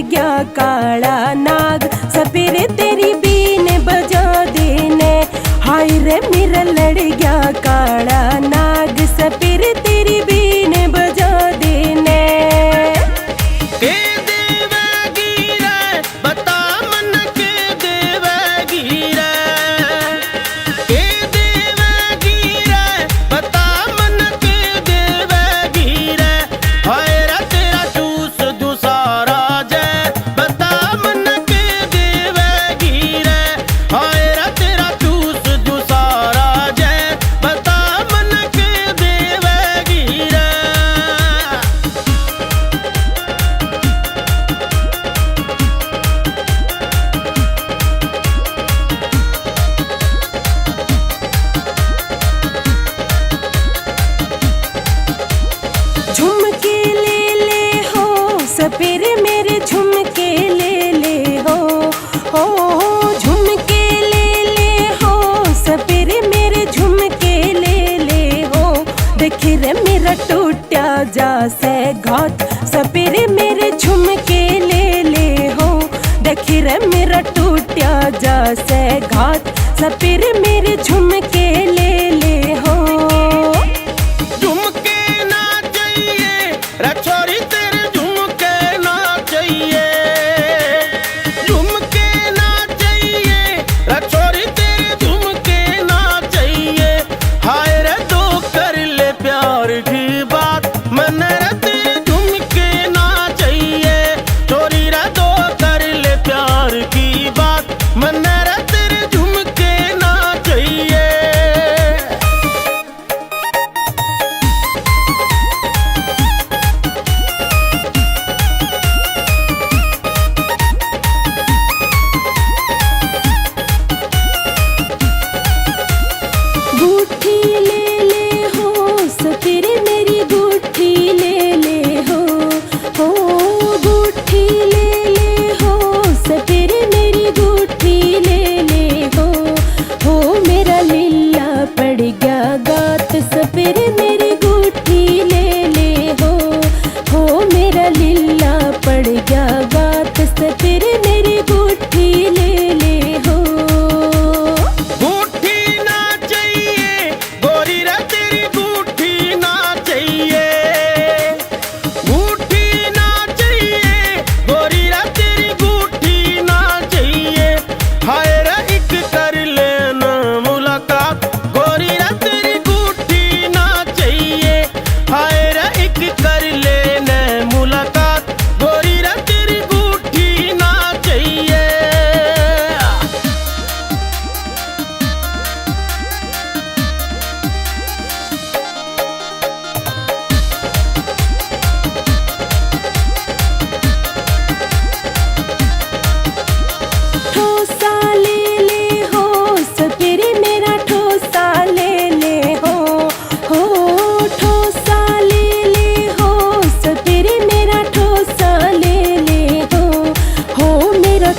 गया काला नाग, सपेरे तेरी बीन बजा देने। हाय रे मेरा लड़ गया काला नाग, सपेरे तेरी बीन बजा देने। सपेरे मेरे झुमके ले ले हो झुमके ले ले हो, सपेरे मेरे झुमके ले ले हो। देखी रे मेरा टूटा जासे घाट, सपेरे मेरे झुमके ले ले हो। देखी रे मेरा टूटा जासे घाट, सपेरे मेरे झुमके ले ले हो। झुमके ना चाहिए रे छोरी तेरे, झुमके ना चाहिए, झुमके ना चाहिए रे छोरी तेरे, झुमके ना चाहिए। हाय रे तो कर ले प्यार की बात, मन रे तेरे झुमके ना चाहिए। छोरी रे तो कर ले प्यार की बात, मन रे तेरे झुमके ना चाहिए। गुठी ले ले हो, सपेरे मेरी गुठी ले ले हो गुठी ले ले हो, सपेरे मेरी गुठी ले ले हो। मेरा लीला पड़ गया गात, सपेरे मेरी गुठी ले ले हो मेरा लीला पड़ गया गात, सपेरे मेरी गुठी ले ले हो।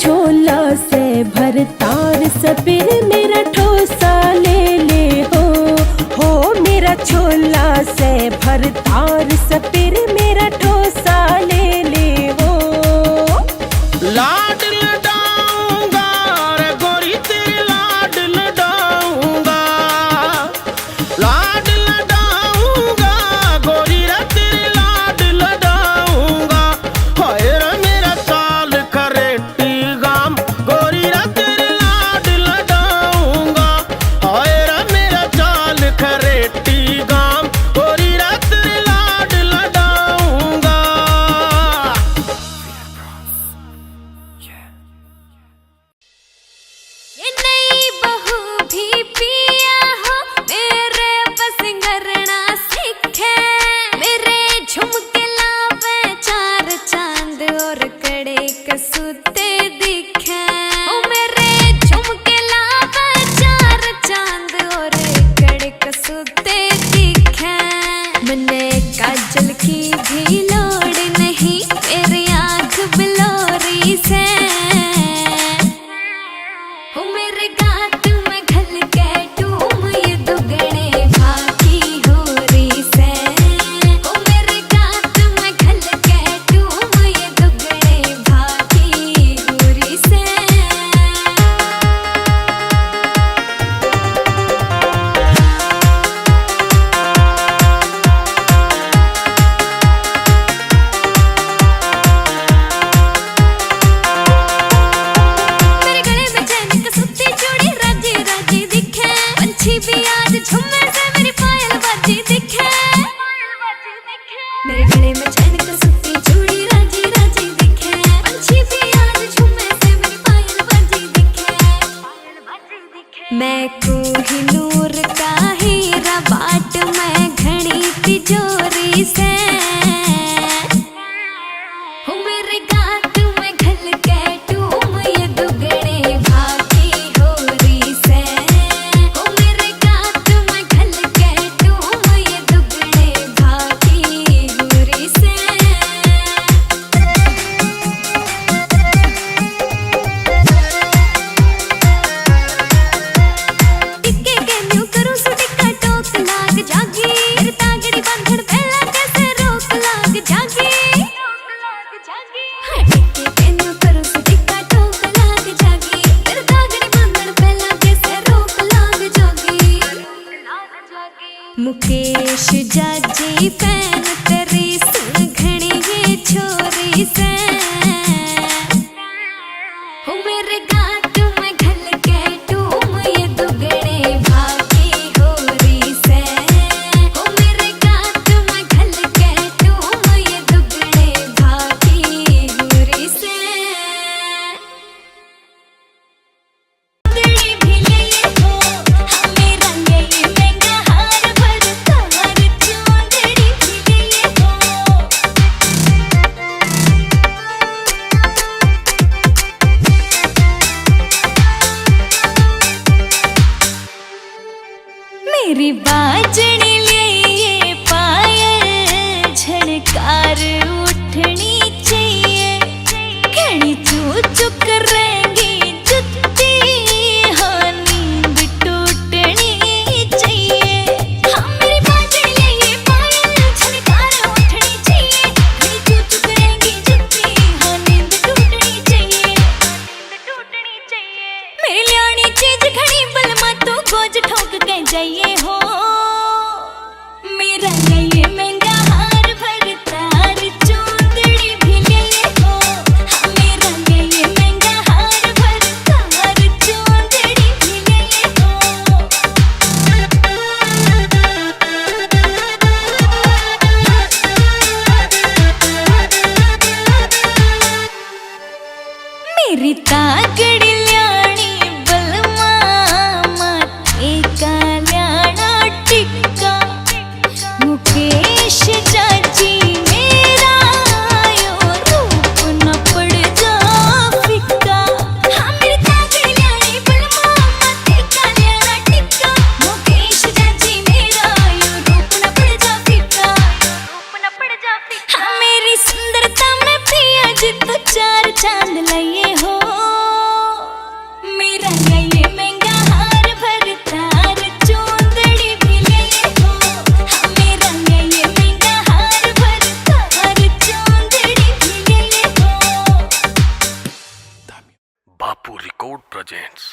छोला से भरतार, सपेरे मेरा ठोसा ले ले हो मेरा छोला से भरतार, सपेरे मेरा ठोसा ले ले हो। लाड लडाऊंगा रे गोरी तेरे, लाड लडाऊंगा, लाड लडाऊंगा गोरी रे तेरे, लाड लडाऊंगा। हाय रे मेरा चाल करेटी गाम, गोरी रे तेरे लाड लडाऊंगा। हाय रे मेरा चाल करेटी गाम, गोरी रे तेरे लाड लडाऊंगा। ये नई बहू भी पिया हो, मेरे बस करना सीखे। मेरे झुमके लावे चार चांद और कड़े कसूते दिखे। ओ मेरे झुमके लावे चार चांद और कड़े कसूते दिखे। मन्ने काजल की भी लोड़ नहीं, मेरी आँख बिलोरी से। ओ मेरे गात में घल के टूम, ये दुगने भागी हो रही से। ओ मेरे गात में घल के टूम, ये दुगने भागी झुम्मे से मेरी पायल बाजी दिखे, मेरे गले में चैन का सुत्ती चूड़ी राजी राजी दिखे, पंछी भी आज झुम्मे से मेरी पायल बाजी दिखे। मैं कोहिनूर का हीरा बाट मैं घड़ी तिजोरी से, हो मेरे गात में घल के टूम ये दुगने भागी होरी से, हो मेरे गात में घल के टूम ये दुगने भागी होरी से। टिक्के के न्यू करूं सो टिक्का टोक लाग जागी, मेरे तागड़ी बंधन पहला कैसे रोक लाग जागी। हाँ, टिक्के के न्यू करूं सो टिक्का टोक लाग जागी, मेरे तागड़ी बंधन पहला कैसे रोक लाग जागी। मुकेश जाजी फैन तेरी सुन घणी ये छोरी से, हो मेरे गात में घल के टूम ये दुगने भागी होरी से, हो मेरे गात में घल के टूम ये दुगने भागी होरी से। चुंदड़ी भी ले हो हमें रंग ये महंगा हार भर तार, चुंदड़ी भी ले हो। मेरी बाजनी ले ये पायल झनकार उठनी चाहिए, घड़ी चूक रहेंगी जुत्ती हाँ नींद टूटनी चाहिए। हाँ मेरी बाजनी ले ये पायल झनकार उठनी चाहिए, घड़ी चूक रहेंगी जुत्ती हाँ नींद टूटनी चाहिए। मेरी लियानी चीज घड़ी बलमा तो गोज ठोक के जाइए हो, मेरा ये महंगा हार भर तार, चुंदड़ी भी ले हो हाँ मेरा ये महंगा हार भर तार, चुंदड़ी भी ले हो। मेरी तागड़ी ल्याणी बलमा माथे का ल्याणा टिक्का, मुकेश चाची मेरा यो रूप न पड़ जा फिक्का। हाँ मेरी तागड़ी ल्याणी बलमा माथे का ल्याणा टिक्का, मुकेश चाची मेरा यो रूप न पड़ जा फिक्का। हाँ मेरी सुंदरता में पिया जी तो चार चांद लाइए हो, मेरा ये महंगा हार भर तार, चुंदड़ी भी ले हो हाँ मेरा ये महंगा हार भर तार, चुंदड़ी भी ले हो। बापू रिकॉर्ड प्रेजेंट्स।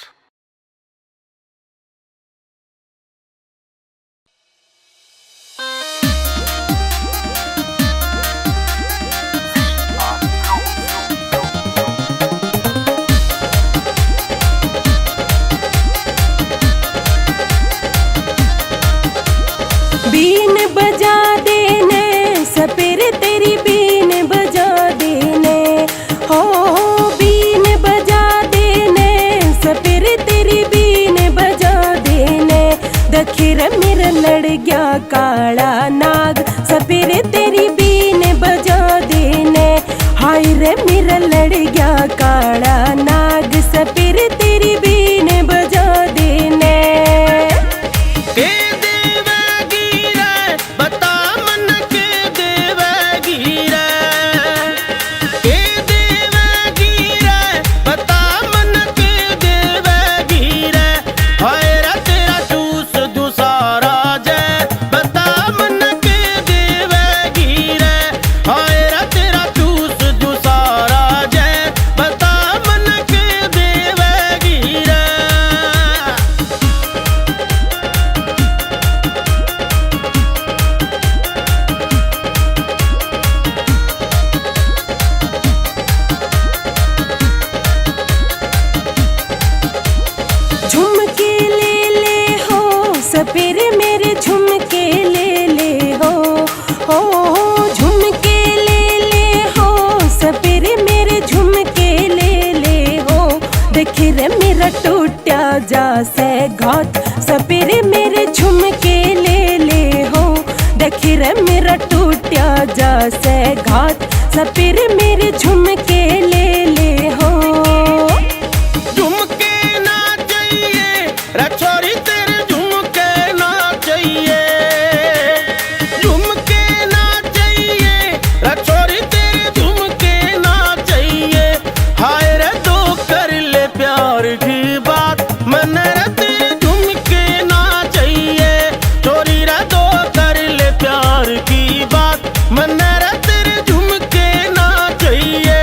बीन बजा देने सपेर तेरी बीन बजा देने, हो बीन बजा देने सपेर तेरी बीन बजा देने। दखिर मेरा लड़ गया काला नाग सपेर तेरी बीन बजा देने, हाय रे मेरा लड़ गया काला नाग सपेर तेरी बीन बजा देने। के देवेगी रे बता मन के देवेगी रे, के देवेगी रे बता मन के देवेगी रे। हाय रे तेरा चूस दूं सारा जय, बता मन के देवेगी रे। हाय रे तेरा चूस दूं सारा जय, बता मन के देवेगी मेरे झुमके ले ले हो झुमके ले हो सपेरे मेरे झुमके ले हो देखी रे मेरा टूटा जा से घाट सपेरे मेरे झुमके ले हो देखी रे मेरा टूटा जा से घाट सपेरे मेरे झुमके ले हो झुमके ना चाहिए रे छोरी तेरे झुमके ना चाहिए झुमके ना चाहिए रे छोरी तेरे झुमके ना चाहिए हाय रे तो कर ले प्यार की बात मैंने रे तेरे झुमके ना चाहिए छोरी रे तो कर ले प्यार की बात मैंने रे तेरे झुमके ना चाहिए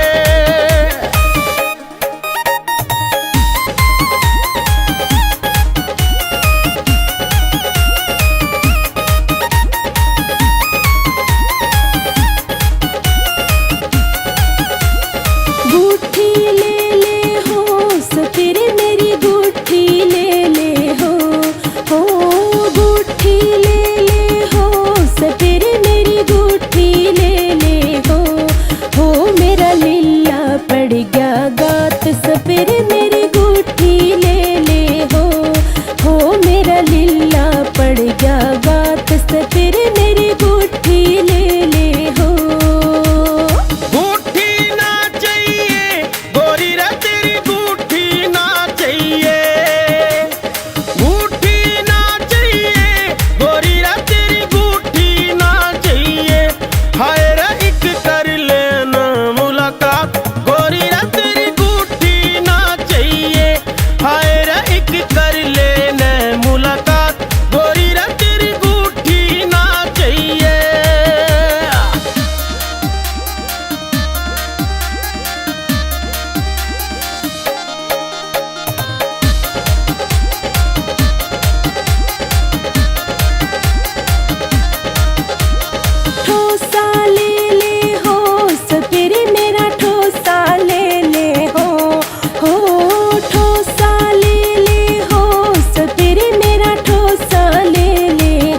गूठी ले हो सपेरे मेरी गूठी ले हो गूठी ले हो सपेरे मेरी गूठी ले हो मेरा लीला पड़ गया गात सपेरे मेरी गूठी ले हो मेरा लीला पड़ गया गात सपेरे मेरी गूठी ले हो गूठी ना चाहिए गोरी रे तेरी गूठी ना चाहिए गूठी ना चाहिए गोरी रे तेरी गूठी ना चाहिए हाय रे एक कर लेना मुलाकात गोरी रे तेरी गूठी ना चाहिए हाय रे एक कर लेना मुलाकात गोरी रे तेरी गूठी ना चाहिए ठोसा ले हो सपेरे मेरा ठोसा ले हो ठोसा ले हो सपेरे मेरा ठोसा ले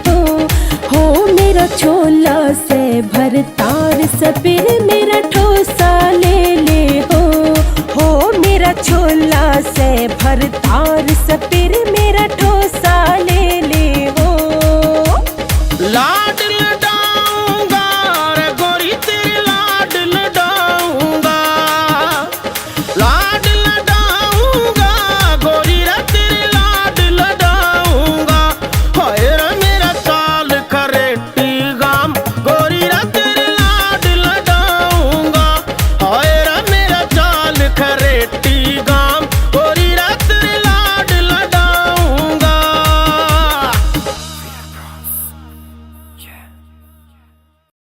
हो मेरा छोला से भरतार सपेरे मेरा ठोसा ले हो मेरा छोला से भरतार